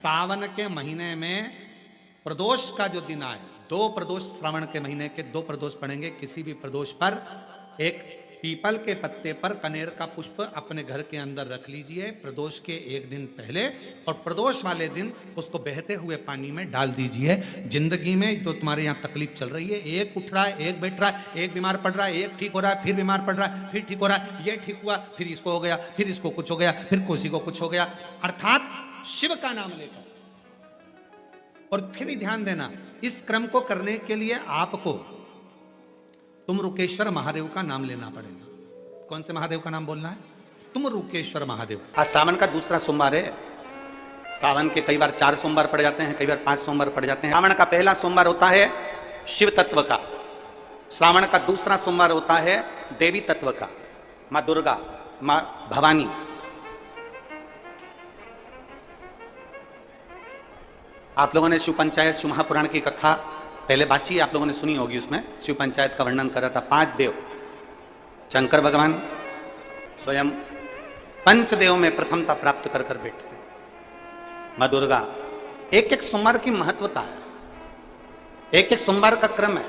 सावन के महीने में प्रदोष का जो दिन आए, दो प्रदोष, श्रावण के महीने के दो प्रदोष पड़ेंगे। किसी भी प्रदोष पर एक पीपल के पत्ते पर कनेर का पुष्प अपने घर के अंदर रख लीजिए प्रदोष के एक दिन पहले, और प्रदोष वाले दिन उसको बहते हुए पानी में डाल दीजिए। जिंदगी में तो तुम्हारे यहाँ तकलीफ चल रही है, एक उठ रहा है, एक बैठ रहा है, एक बीमार पड़ रहा है, एक ठीक हो रहा है, फिर बीमार पड़ रहा है, फिर ठीक हो रहा है, ये ठीक हुआ, फिर इसको हो गया, फिर इसको कुछ हो गया, फिर किसी को कुछ हो गया, अर्थात शिव का नाम लेकर। और फिर ही ध्यान देना, इस क्रम को करने के लिए आपको तुम रुकेश्वर महादेव का नाम लेना पड़ेगा। कौन से महादेव का नाम बोलना है? तुम रुकेश्वर महादेव। आज सावन का दूसरा सोमवार है। सावन के कई बार 4 सोमवार पड़ जाते हैं, कई बार 5 सोमवार पड़ जाते हैं। सावन का पहला सोमवार होता है शिव तत्व का, श्रावण का दूसरा सोमवार होता है देवी तत्व का, माँ दुर्गा, माँ भवानी। आप लोगों ने शिव पंचायत, शिव महापुराण की कथा पहले बातचीत आप लोगों ने सुनी होगी। उसमें शिव पंचायत का वर्णन करा था। 5 देव, शंकर भगवान स्वयं पंचदेव में प्रथमता प्राप्त कर कर बैठते, माँ दुर्गा। एक एक सोमवार की महत्वता है, एक एक सोमवार का क्रम है।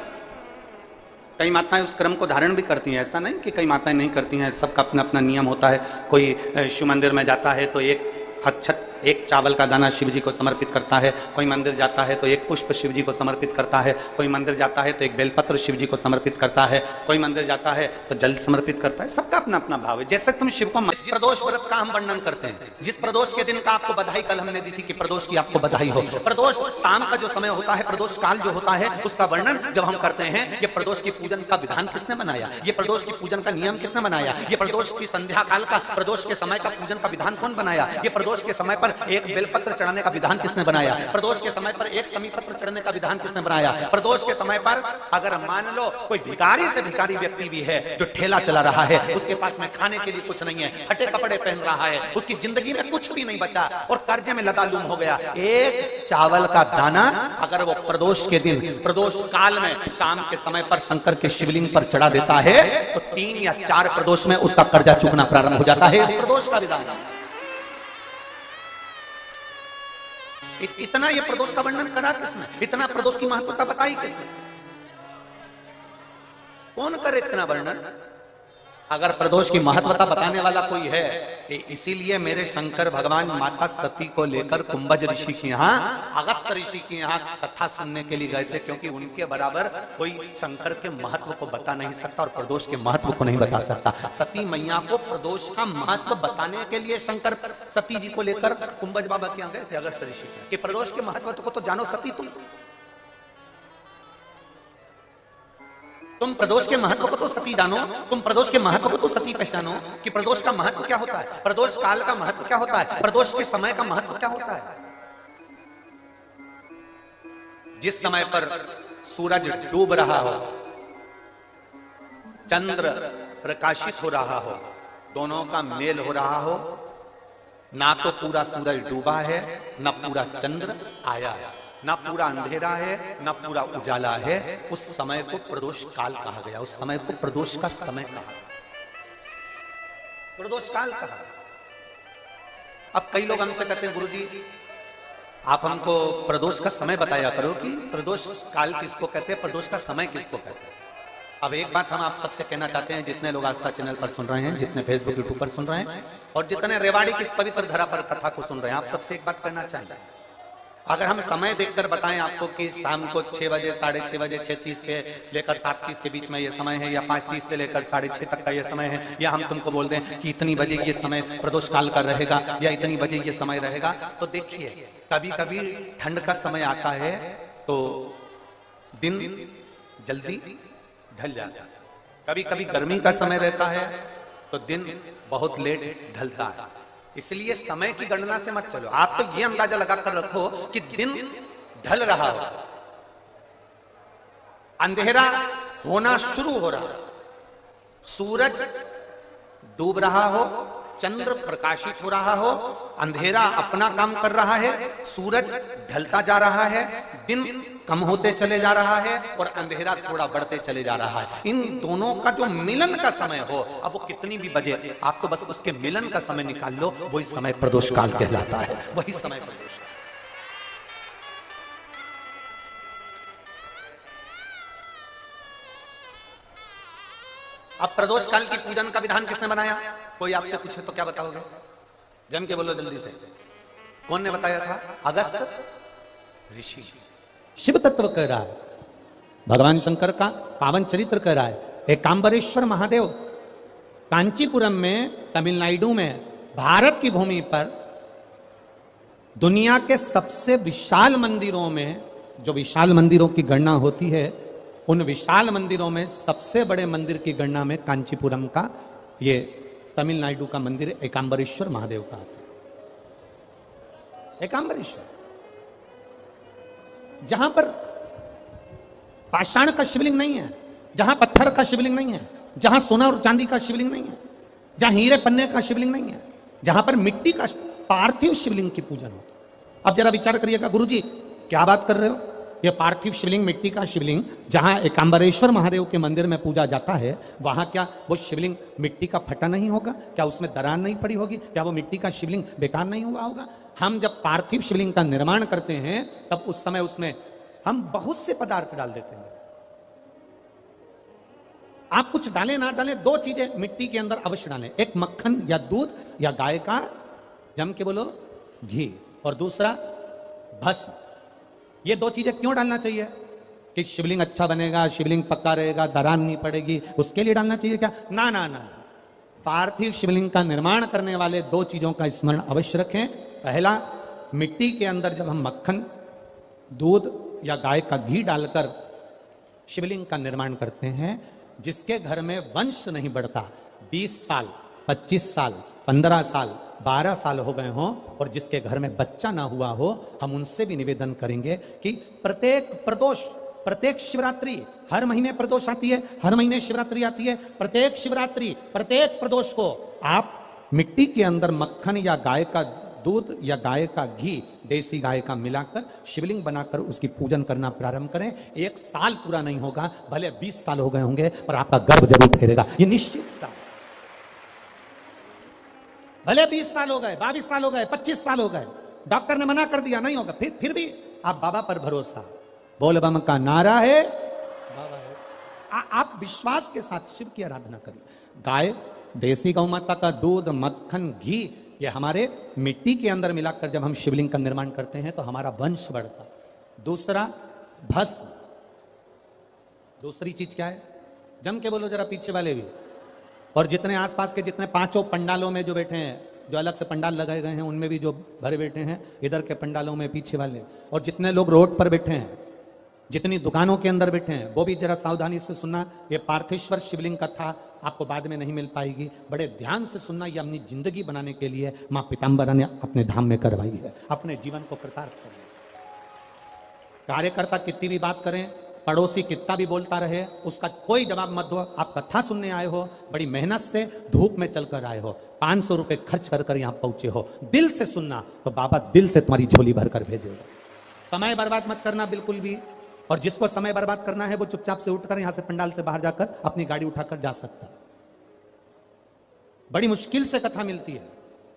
कई माताएं उस क्रम को धारण भी करती हैं, ऐसा नहीं कि कई माताएं नहीं करती हैं, सबका अपना अपना नियम होता है। कोई शिव मंदिर में जाता है तो एक अक्षत, एक चावल का दाना शिव जी को समर्पित करता है, कोई मंदिर जाता है तो एक पुष्प शिव जी को समर्पित करता है, कोई मंदिर जाता है तो एक बेलपत्र शिव जी को समर्पित करता है, कोई मंदिर जाता है तो जल समर्पित करता है। सबका अपना अपना भाव है। जैसे तुम शिव को प्रदोष व्रत का हम वर्णन करते हैं, जिस प्रदोष के दिन का आपको बधाई कल हमने दी थी कि प्रदोष की आपको बधाई हो। प्रदोष शाम का जो समय होता है, प्रदोष काल जो होता है, उसका वर्णन जब हम करते हैं, ये प्रदोष की पूजन का विधान किसने बनाया, ये प्रदोष की पूजन का नियम किसने बनाया, ये प्रदोष की संध्या काल का, प्रदोष के समय का पूजन का विधान कौन बनाया, ये प्रदोष के समय पर एक बेलपत्र चढ़ाने का विधान किसने बनाया, प्रदोष के समय पर एक समीपत्र चढ़ने का विधान किसने बनाया। प्रदोष के समय पर अगर मान लो कोई भिखारी से भिखारी व्यक्ति भी है जो ठेला चला रहा है, उसके पास में खाने के लिए कुछ नहीं है, फटे कपड़े पहन रहा है, उसकी जिंदगी में कुछ भी नहीं बचा और कर्जे में लदालूम हो गया, एक चावल का दाना अगर वो प्रदोष के दिन, प्रदोष काल में शाम के समय पर शंकर के शिवलिंग पर चढ़ा देता है तो 3 या 4 प्रदोष में उसका कर्जा चुकना प्रारंभ हो जाता है। प्रदोष का विधान। इतना ये प्रदोष का वर्णन करा किसने? इतना प्रदोष की महत्वता बताई किसने? कौन करे इतना वर्णन? अगर प्रदोष की महत्वता बताने वाला कोई है, इसीलिए मेरे शंकर भगवान माता सती को लेकर कुंभज ऋषि के यहाँ, अगस्त ऋषि के यहाँ कथा सुनने के लिए गए थे, क्योंकि उनके बराबर कोई शंकर के महत्व को बता नहीं सकता और प्रदोष के महत्व को नहीं बता सकता। सती मैया को प्रदोष का महत्व बताने के लिए शंकर सती जी को लेकर कुंभज बाबा के यहाँ गए थे, अगस्त ऋषि के, कि प्रदोष के महत्व को तो जानो सती, तुम प्रदोष के महत्व को तो सती जानो, तुम प्रदोष के महत्व को तो सती पहचानो कि प्रदोष का महत्व क्या होता है, प्रदोष काल का महत्व क्या होता है, प्रदोष के समय का महत्व क्या होता है। जिस समय पर सूरज डूब रहा हो, चंद्र प्रकाशित हो रहा हो, दोनों का मेल हो रहा हो, ना तो पूरा सूरज डूबा है, ना पूरा चंद्र आया है, ना पूरा अंधेरा है, ना पूरा उजाला है, उस समय को प्रदोष काल कहा गया। उस समय को प्रदोष का समय कहा, प्रदोष काल कहा। अब कई लोग हमसे कहते हैं, गुरुजी आप हमको प्रदोष का समय बताया करो कि प्रदोष काल किसको कहते हैं, प्रदोष का समय किसको कहते हैं। अब एक बात हम आप सबसे कहना चाहते हैं, जितने लोग आस्था चैनल पर सुन रहे हैं, जितने फेसबुक यूट्यूब पर सुन रहे हैं और जितने रेवाड़ी की इस पवित्र धरा पर कथा को सुन रहे हैं, आप सबसे एक बात कहना चाहिए। अगर हम समय देखकर बताएं आपको कि शाम को 6 बजे, 6:30 बजे, 6:30 के लेकर 7:30 के बीच में ये समय है, या 5:30 से लेकर 6:30 तक का ये समय है, या हम तुमको बोल दें कि इतनी बजे ये समय प्रदोष काल का रहेगा या इतनी बजे ये समय रहेगा, तो देखिए कभी कभी ठंड का समय आता है तो दिन जल्दी ढल जाता है, कभी कभी गर्मी का समय रहता है तो दिन बहुत लेट ढलता है। इसलिए समय की गणना से मत चलो, आप तो ये अंदाजा लगाकर रखो कि दिन ढल रहा हो, अंधेरा होना शुरू हो रहा, सूरज डूब रहा हो, चंद्र प्रकाशित हो रहा हो, अंधेरा अपना काम कर रहा है, सूरज ढलता जा रहा है, दिन कम होते चले जा रहा है और अंधेरा थोड़ा बढ़ते चले जा रहा है। इन दोनों का जो मिलन का समय हो, अब वो कितनी भी बजे, आप तो बस उसके मिलन का समय निकाल लो, वही समय प्रदोष काल कहलाता है, वही समय प्रदोष। अब प्रदोष काल की पूजन का विधान किसने बनाया? कोई आपसे पूछे तो क्या बताओगे? जम के बोलो जल्दी से। कौन ने बताया था? अगस्त ऋषि। शिव तत्व कह रहा है, भगवान शंकर का पावन चरित्र कह रहा है। एकांबरेश्वर महादेव कांचीपुरम में, तमिलनाडु में, भारत की भूमि पर दुनिया के सबसे विशाल मंदिरों में, जो विशाल मंदिरों की गणना होती है, उन विशाल मंदिरों में सबसे बड़े मंदिर की गणना में कांचीपुरम का, ये तमिलनाडु का मंदिर एकांबरेश्वर महादेव का आता है। एकांबरेश्वर, जहां पर पाषाण का शिवलिंग नहीं है, जहां पत्थर का शिवलिंग नहीं है, जहां सोना और चांदी का शिवलिंग नहीं है, जहां हीरे पन्ने का शिवलिंग नहीं है, जहां पर मिट्टी का पार्थिव शिवलिंग की पूजन होती है। अब जरा विचार करिएगा, गुरुजी क्या बात कर रहे हो? यह पार्थिव शिवलिंग, मिट्टी का शिवलिंग, जहां एकांबरेश्वर महादेव के मंदिर में पूजा जाता है, वहां क्या वो शिवलिंग मिट्टी का फटा नहीं होगा? क्या उसमें दरार नहीं पड़ी होगी? क्या वो मिट्टी का शिवलिंग बेकार नहीं हुआ होगा? हम जब पार्थिव शिवलिंग का निर्माण करते हैं, तब उस समय उसमें हम बहुत से पदार्थ डाल देते हैं। आप कुछ डालें ना डालें, दो चीजें मिट्टी के अंदर अवश्य डालें। एक मक्खन या दूध या गाय का, जम के बोलो, घी, और दूसरा भस्म। ये दो चीजें क्यों डालना चाहिए? कि शिवलिंग अच्छा बनेगा, शिवलिंग पक्का रहेगा, दरार नहीं पड़ेगी, उसके लिए डालना चाहिए क्या? ना ना ना। पार्थिव शिवलिंग का निर्माण करने वाले दो चीजों का स्मरण अवश्य रखें। पहला, मिट्टी के अंदर जब हम मक्खन, दूध या गाय का घी डालकर शिवलिंग का निर्माण करते हैं, जिसके घर में वंश नहीं बढ़ता, 20 साल, 25 साल, 15 साल, 12 साल हो गए हों, और जिसके घर में बच्चा ना हुआ हो, हम उनसे भी निवेदन करेंगे कि प्रत्येक प्रदोष, प्रत्येक शिवरात्रि, हर महीने प्रदोष आती है, हर महीने शिवरात्रि आती है, प्रत्येक शिवरात्रि, प्रत्येक प्रदोष को आप मिट्टी के अंदर मक्खन या गाय का दूध या गाय का घी, देसी गाय का मिलाकर शिवलिंग बनाकर उसकी पूजन करना प्रारंभ करें। 1 साल पूरा नहीं होगा, भले 20 साल हो गए होंगे, पर आपका गर्भ जरूर फेरेगा, ये निश्चित। भले 20 साल हो गए, 22 साल हो गए, 25 साल हो गए, डॉक्टर ने मना कर दिया नहीं होगा, फिर भी आप बाबा पर भरोसा, बोल बम का नारा है, बाबा है। आप विश्वास के साथ शिव की आराधना करिए। गाय, देसी गौ माता का दूध, मक्खन, घी, ये हमारे मिट्टी के अंदर मिलाकर जब हम शिवलिंग का निर्माण करते हैं तो हमारा वंश बढ़ता। दूसरा, भस्म। दूसरी चीज क्या है? जम के बोलो जरा, पीछे वाले भी, और जितने आसपास के जितने 5 पंडालों में जो बैठे हैं, जो अलग से पंडाल लगाए गए हैं, उनमें भी जो भरे बैठे हैं, इधर के पंडालों में पीछे वाले, और जितने लोग रोड पर बैठे हैं, जितनी दुकानों के अंदर बैठे हैं, वो भी जरा सावधानी से सुनना। ये पार्थेश्वर शिवलिंग कथा आपको बाद में नहीं मिल पाएगी, बड़े ध्यान से सुनना। ये अपनी जिंदगी बनाने के लिए माँ पीताम्बरा ने अपने धाम में करवाई है, अपने जीवन को कृतार्थ करने। कार्यकर्ता कितनी भी बात करें, पड़ोसी कितना भी बोलता रहे, उसका कोई जवाब मत दो। आप कथा सुनने आए हो, बड़ी मेहनत से धूप में चलकर आए हो, 500 रुपए खर्च कर यहाँ पहुंचे हो, दिल से सुनना तो बाबा दिल से तुम्हारी झोली भर कर भेजेगा। समय बर्बाद मत करना बिल्कुल भी, और जिसको समय बर्बाद करना है वो चुपचाप से उठकर यहां से पंडाल से बाहर जाकर अपनी गाड़ी उठाकर जा सकता। बड़ी मुश्किल से कथा मिलती है,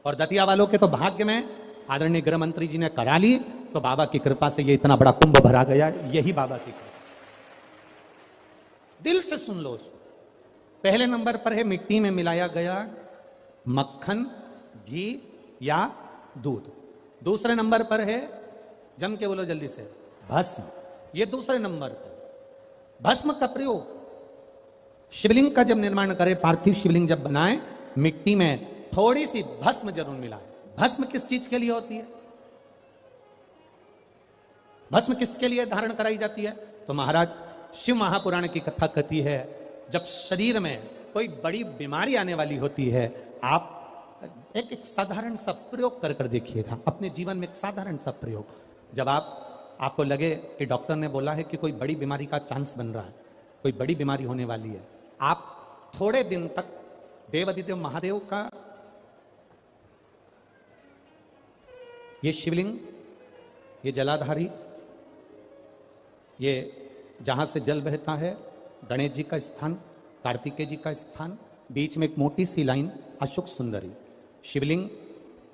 और दतिया वालों के तो भाग्य में आदरणीय गृह मंत्री जी ने करा ली, तो बाबा की कृपा से ये इतना बड़ा कुंभ भरा गया, यही बाबा की कृपा। दिल से सुन लो उसको। पहले नंबर पर है मिट्टी में मिलाया गया मक्खन, घी या दूध। दूसरे नंबर पर है, जम के बोलो जल्दी से, भस्म। ये दूसरे नंबर पर भस्म का प्रयोग, शिवलिंग का जब निर्माण करें, पार्थिव शिवलिंग जब बनाएं, मिट्टी में थोड़ी सी भस्म जरूर मिलाएं। भस्म किस चीज के लिए होती है? भस्म किसके लिए धारण कराई जाती है? तो महाराज शिव महापुराण की कथा कहती है, जब शरीर में कोई बड़ी बीमारी आने वाली होती है, आप एक साधारण सा प्रयोग कर देखिएगा अपने जीवन में। एक साधारण सा प्रयोग, जब आपको लगे कि डॉक्टर ने बोला है कि कोई बड़ी बीमारी का चांस बन रहा है, कोई बड़ी बीमारी होने वाली है, आप थोड़े दिन तक देवाधिदेव महादेव का ये शिवलिंग, ये जलाधारी, ये जहां से जल बहता है, गणेश जी का स्थान, कार्तिकेय जी का स्थान, बीच में एक मोटी सी लाइन अशोक सुंदरी, शिवलिंग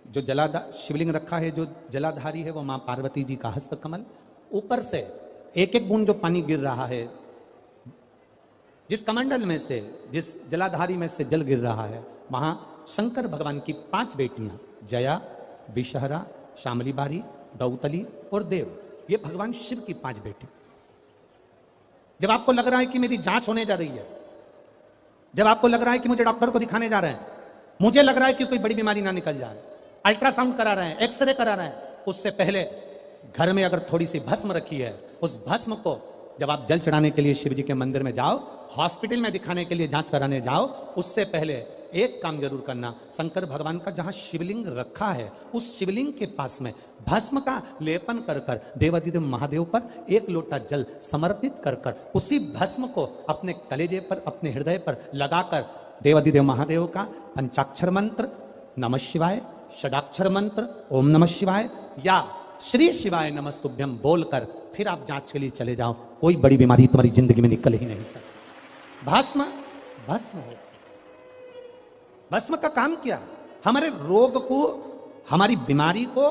जो शिवलिंग रखा है, जो जलाधारी है वो मां पार्वती जी का हस्त कमल, ऊपर से एक एक बूंद जो पानी गिर रहा है जिस कमंडल में से, जिस जलाधारी में से जल गिर रहा है, वहां शंकर भगवान की 5 बेटियां, जया, विषहरा, शामली बारी, दौतली और देव, ये भगवान शिव की 5 बेटी। जब आपको लग रहा है कि मेरी जांच होने जा रही है, जब आपको लग रहा है कि मुझे डॉक्टर को दिखाने जा रहे हैं, मुझे लग रहा है कि कोई बड़ी बीमारी ना निकल जाए, अल्ट्रासाउंड करा रहे हैं, एक्सरे करा रहे हैं, उससे पहले घर में अगर थोड़ी सी भस्म रखी है, उस भस्म को जब आप जल चढ़ाने के लिए शिव जी के मंदिर में जाओ, हॉस्पिटल में दिखाने के लिए जांच कराने जाओ, उससे पहले एक काम जरूर करना, शंकर भगवान का जहां शिवलिंग रखा है, उस शिवलिंग के पास में भस्म का लेपन कर कर देवाधिदेव महादेव पर 1 लोटा जल समर्पित कर कर उसी भस्म को अपने कलेजे पर, अपने हृदय पर लगाकर देवाधिदेव महादेव का पंचाक्षर मंत्र नमः शिवाय, षडाक्षर मंत्र ओम नमः शिवाय या श्री शिवाय नमस्तुभ्यम बोलकर फिर आप जांच के लिए चले जाओ। कोई बड़ी बीमारी तुम्हारी जिंदगी में निकल ही नहीं सकती। भस्म भस्म हो। भस्म का काम क्या? हमारे रोग को, हमारी बीमारी को,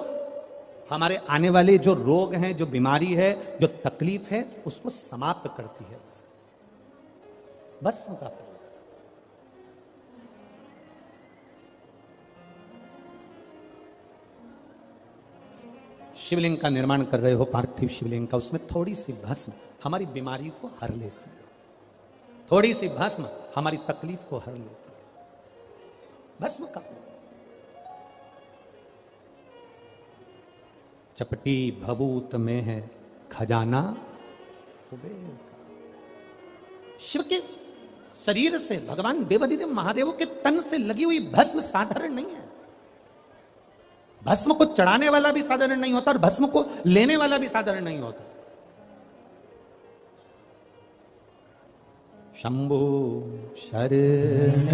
हमारे आने वाले जो रोग हैं, जो बीमारी है, जो तकलीफ है, उसको समाप्त करती है भस्म का प्रयोग। शिवलिंग का निर्माण कर रहे हो, पार्थिव शिवलिंग का, उसमें थोड़ी सी भस्म हमारी बीमारी को हर लेती है, थोड़ी सी भस्म हमारी तकलीफ को हर लेती है। भस्म का चपटी भभूत में है खजाना कुबेर का। शिव के शरीर से, भगवान देवाधिदेव महादेव के तन से लगी हुई भस्म साधारण नहीं है। भस्म को चढ़ाने वाला भी साधारण नहीं होता और भस्म को लेने वाला भी साधारण नहीं होता। शंभु शरण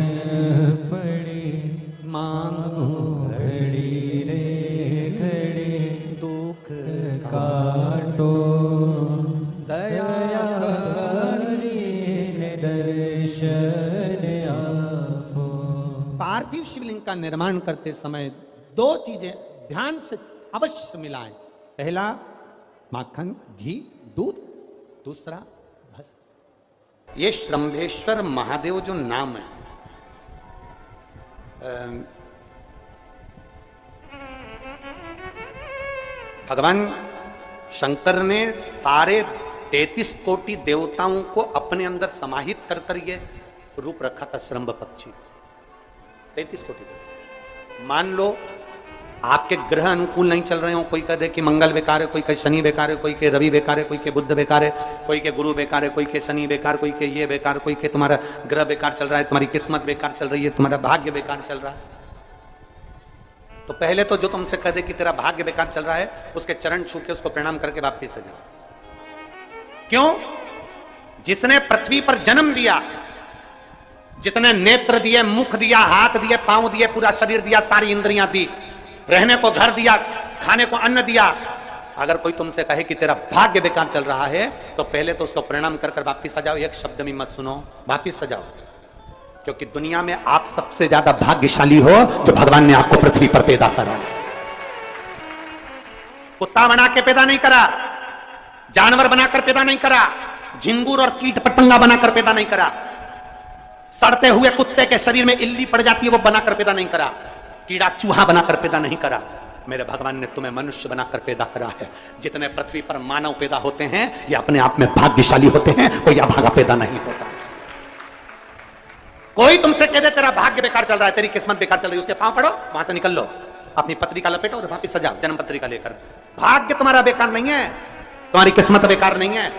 पड़ी मांगो घड़ी रे घड़ी, दुख काटो दया दर्शन आपो। पार्थिव शिवलिंग का निर्माण करते समय 2 चीजें ध्यान से अवश्य मिलाएं। पहला माखन, घी, दूध, दूसरा भस्म। ये श्रंभेश्वर महादेव जो नाम है, भगवान शंकर ने सारे 33 कोटि देवताओं को अपने अंदर समाहित कर कर ये रूप रखा था श्रंभ पक्षी। 33 कोटि। मान लो आपके ग्रह अनुकूल नहीं चल रहे हो, कोई कह दे कि मंगल बेकार है, कोई कहे शनि बेकार है, कोई के रवि बेकार है, कोई के बुध बेकार है, कोई के गुरु बेकार है, कोई के शनि बेकार, कोई के ये बेकार, कोई के तुम्हारा ग्रह बेकार चल रहा है, तुम्हारी किस्मत बेकार चल रही है, तुम्हारा भाग्य बेकार चल रहा है। तो पहले तो जो तुमसे कह दे कि तेरा भाग्य बेकार चल रहा है, उसके चरण छू के उसको प्रणाम करके वापिस से जाओ। क्यों? जिसने पृथ्वी पर जन्म दिया, जिसने नेत्र दिए, मुख दिया, हाथ दिए, पांव दिए, पूरा शरीर दिया, सारी इंद्रियां दी, रहने को घर दिया, खाने को अन्न दिया, अगर कोई तुमसे कहे कि तेरा भाग्य बेकार चल रहा है, तो पहले तो उसको प्रणाम कर कर वापिस आ जाओ। एक शब्द भी मत सुनो, वापिस आ जाओ। क्योंकि दुनिया में आप सबसे ज्यादा भाग्यशाली हो जो भगवान ने आपको पृथ्वी पर पैदा करा। कुत्ता बना के पैदा नहीं करा, जानवर बनाकर पैदा नहीं करा, झिंगुर और कीट पतंगा बनाकर पैदा नहीं करा, सड़ते हुए कुत्ते के शरीर में इल्ली पड़ जाती है वो बनाकर पैदा नहीं करा, कीड़ा चूहा बनाकर पैदा नहीं करा। मेरे भगवान ने तुम्हें मनुष्य बनाकर पैदा करा है। जितने पृथ्वी पर मानव पैदा होते हैं ये अपने आप में भाग्यशाली होते हैं, कोई अभागा पैदा नहीं होता। कोई तुमसे कह दे तेरा भाग्य बेकार चल रहा है, तेरी किस्मत बेकार चल रही है, उसके पांव पड़ो, वहां से निकल लो, अपनी पत्रिका लपेटो और वापिस सजाओ जन्म पत्रिका लेकर। भाग्य तुम्हारा बेकार नहीं है, तुम्हारी किस्मत बेकार नहीं है।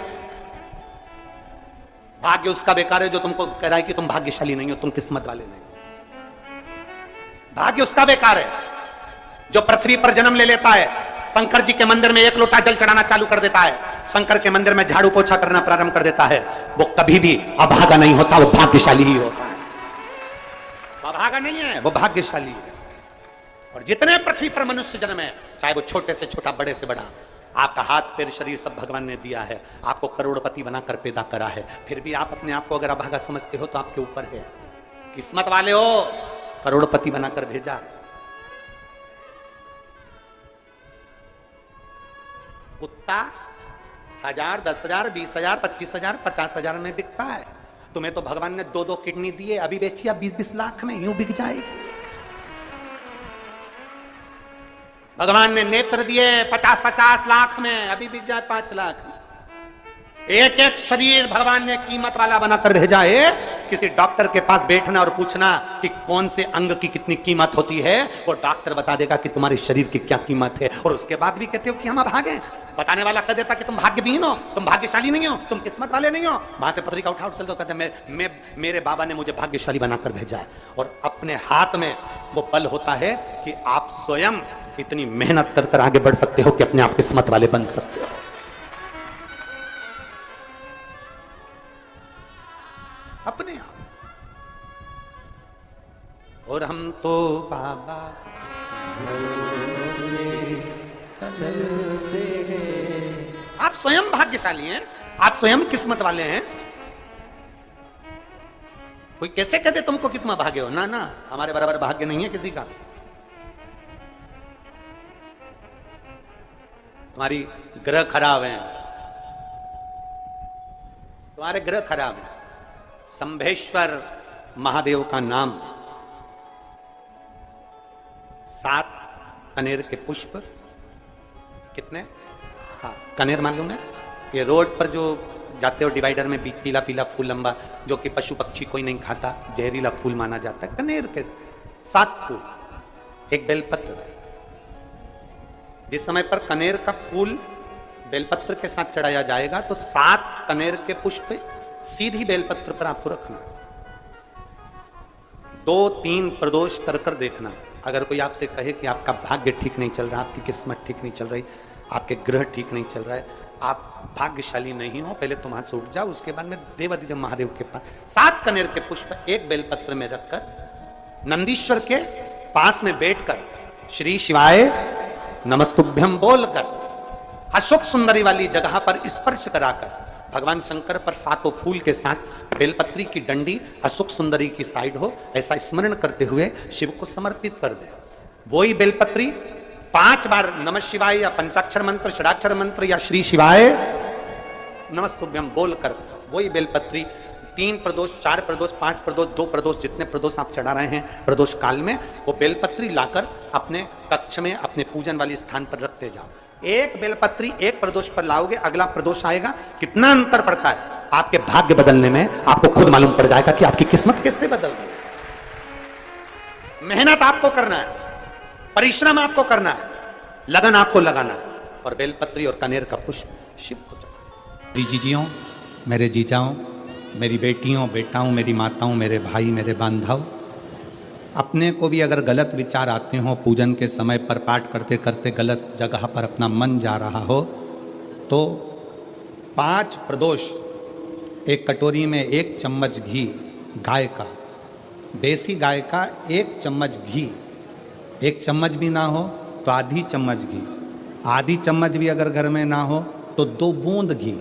भाग्य उसका बेकार है जो तुमको कह रहा है कि तुम भाग्यशाली नहीं हो, तुम किस्मत वाले नहीं। भाग्य उसका बेकार है जो पृथ्वी पर जन्म ले लेता है, शंकर जी के मंदिर में 1 लोटा जल चढ़ाना चालू कर देता है, शंकर के मंदिर में झाड़ू पोछा करना प्रारंभ कर देता है, वो कभी भी अभागा नहीं होता, वो भाग्यशाली ही होता है। अभागा नहीं है, वो भाग्यशाली है। और जितने पृथ्वी पर मनुष्य जन्म है, चाहे वो छोटे से छोटा, बड़े से बड़ा, आपका हाथ पैर शरीर सब भगवान ने दिया है, आपको करोड़पति बनाकर पैदा करा है, फिर भी आप अपने आप को अगर अभागा समझते हो तो आपके ऊपर है। किस्मत वाले हो, करोड़पति बनाकर भेजा है। कुत्ता 1000, 10,000, 20,000, 25,000, 50,000 में बिकता है, तुम्हें तो भगवान ने 2-2 किडनी दिए, अभी बेचिए 20-20 लाख में, यूं बिक जाएगी। भगवान ने नेत्र दिए 50-50 लाख में, अभी बिक जाए 5 लाख में। एक एक शरीर भगवान ने कीमत वाला बनाकर भेजा है। किसी डॉक्टर के पास बैठना और पूछना कि कौन से अंग की कितनी कीमत होती है, वो डॉक्टर बता देगा कि तुम्हारे शरीर की क्या कीमत है। और उसके बाद भी कहते हो कि हम भागे। बताने वाला कह देता कि तुम भाग्यहीन हो, तुम भाग्यशाली नहीं हो, तुम किस्मत वाले नहीं हो। वहां से पत्रिका उठा चल दो, कहते मेरे बाबा ने मुझे भाग्यशाली बनाकर भेजा है। और अपने हाथ में वो बल होता है कि आप स्वयं इतनी मेहनत कर कर आगे बढ़ सकते हो कि अपने आप किस्मत वाले बन सकते हो। अपने आप। और हम तो बाबा चलते हैं। आप स्वयं भाग्यशाली हैं, आप स्वयं किस्मत वाले हैं। कोई कैसे कहते तुमको कितना भाग्य हो? ना ना, हमारे बराबर भाग्य नहीं है किसी का। तुम्हारी ग्रह खराब है, तुम्हारे ग्रह खराब है। संभेश्वर महादेव का नाम, 7 कनेर के पुष्प, कितने? 7 कनेर मालूम है? ये रोड पर जो जाते हो डिवाइडर में पीला पीला फूल लंबा, जो कि पशु पक्षी कोई नहीं खाता, जहरीला फूल माना जाता है। कनेर के 7 फूल, एक बेलपत्र। जिस समय पर कनेर का फूल बेलपत्र के साथ चढ़ाया जाएगा तो 7 कनेर के पुष्प सीधी बेलपत्र पर आपको रखना। 2-3 प्रदोष कर कर देखना। अगर कोई आपसे कहे कि आपका भाग्य ठीक नहीं चल रहा, आपकी किस्मत ठीक नहीं चल रही, आपके ग्रह ठीक नहीं चल रहा है, आप भाग्यशाली नहीं हो, पहले तुम हाथ से उठ जाओ। उसके बाद में देवादिदेव महादेव के पास 7 कनेर के पुष्प एक बेलपत्र में रखकर नंदीश्वर के पास में बैठकर श्री शिवाय नमस्तुभ्यम बोलकर अशोक सुंदरी वाली जगह पर स्पर्श कराकर भगवान शंकर पर 7 फूल के साथ बेलपत्री की डंडी अशोक सुंदरी की साइड हो, ऐसा स्मरण करते हुए शिव को समर्पित कर दे। वही बेलपत्री 5 बार नमः शिवाय या पंचाक्षर मंत्र, षडाक्षर मंत्र या श्री शिवाय नमस्तुभ्यम बोलकर वही बेलपत्री 3 प्रदोष, 4 प्रदोष, 5 प्रदोष, 2 प्रदोष, जितने प्रदोष आप चढ़ा रहे हैं प्रदोष काल में, वो बेलपत्री लाकर अपने कक्ष में अपने पूजन वाले स्थान पर रखते जाओ। एक बेलपत्री एक प्रदोष पर लाओगे, अगला प्रदोष आएगा, कितना अंतर पड़ता है आपके भाग्य बदलने में, आपको खुद मालूम पड़ जाएगा कि आपकी किस्मत कैसे बदल गई। मेहनत आपको करना है, परिश्रम आपको करना है, लगन आपको लगाना है, और बेलपत्री और कनेर का पुष्प शिव को चढ़ाना। मेरी जीजियों, मेरे जीजाओं, मेरी बेटियों, बेटाओं, मेरी माताओं, मेरे भाई, मेरे बांधव, अपने को भी अगर गलत विचार आते हो, पूजन के समय पर पाठ करते करते गलत जगह पर अपना मन जा रहा हो, तो 5 प्रदोष एक कटोरी में 1 चम्मच घी गाय का, देसी गाय का 1 चम्मच घी, 1 चम्मच भी ना हो तो आधी चम्मच घी, आधी चम्मच भी अगर घर में ना हो तो 2 बूंद घी,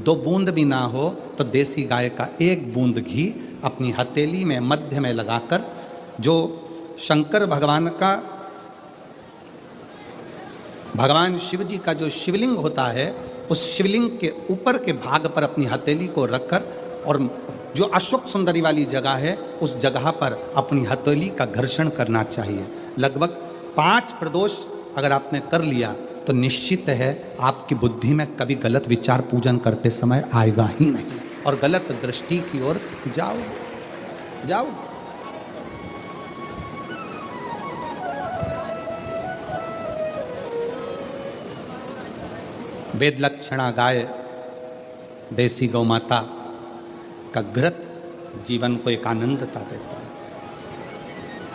2 बूंद भी ना हो तो देसी गाय का 1 बूंद घी अपनी हथेली में मध्य में लगाकर, जो शंकर भगवान का, भगवान शिव जी का जो शिवलिंग होता है, उस शिवलिंग के ऊपर के भाग पर अपनी हथेली को रखकर, और जो अशोक सुंदरी वाली जगह है उस जगह पर अपनी हथेली का घर्षण करना चाहिए। लगभग 5 प्रदोष अगर आपने कर लिया तो निश्चित है आपकी बुद्धि में कभी गलत विचार पूजन करते समय आएगा ही नहीं, और गलत दृष्टि की ओर जाओ। वेद लक्षणा गाय, देसी गौ माता का घृत जीवन को एक आनंदता देता है।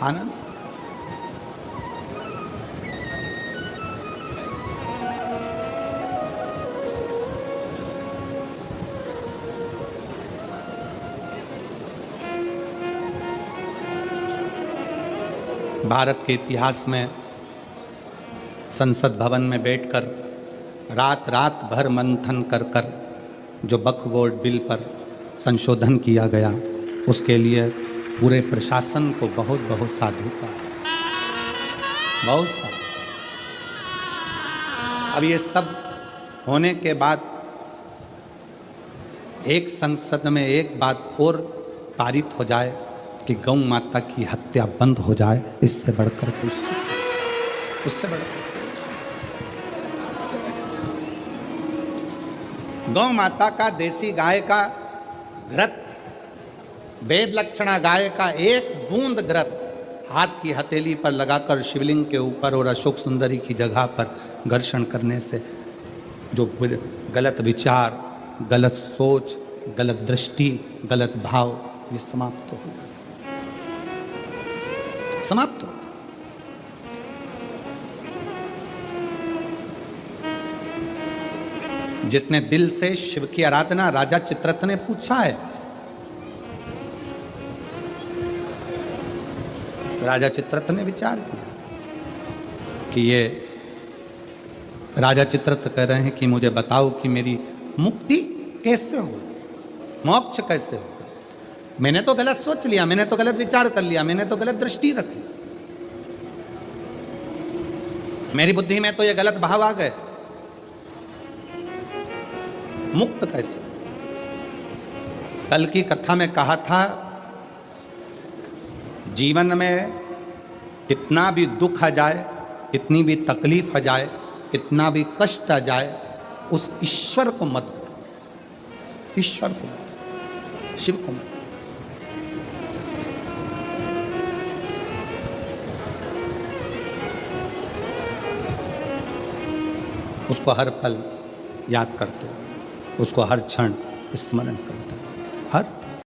आनंद। भारत के इतिहास में संसद भवन में बैठकर रात रात भर मंथन कर कर जो वक्फ बोर्ड बिल पर संशोधन किया गया, उसके लिए पूरे प्रशासन को बहुत बहुत साधुता, बहुत साधु। अब ये सब होने के बाद एक संसद में एक बात और पारित हो जाए कि गौ माता की हत्या बंद हो जाए, इससे बढ़कर कुछ, उससे बढ़कर गौ माता का, देसी गाय का घृत, वेद लक्षणा गाय का एक बूंद घृत हाथ की हथेली पर लगाकर शिवलिंग के ऊपर और अशोक सुंदरी की जगह पर घर्षण करने से जो गलत विचार, गलत सोच, गलत दृष्टि, गलत भाव, ये समाप्त हो जाता, समाप्त हो। जिसने दिल से शिव की आराधना, राजा चित्ररथ ने पूछा है, राजा चित्ररथ ने विचार किया कि ये, राजा चित्ररथ कह रहे हैं कि मुझे बताओ कि मेरी मुक्ति कैसे हो, मोक्ष कैसे होगा। मैंने तो गलत सोच लिया, मैंने तो गलत विचार कर लिया, मैंने तो गलत दृष्टि रखी, मेरी बुद्धि में तो ये गलत भाव आ गए, मुक्त कैसे। कल की कथा में कहा था, जीवन में कितना भी दुख आ जाए, कितनी भी तकलीफ आ जाए, कितना भी कष्ट आ जाए, उस ईश्वर को मत करो, ईश्वर को मत, शिव को मत। उसको हर पल याद करते हो, उसको हर क्षण स्मरण करते हो।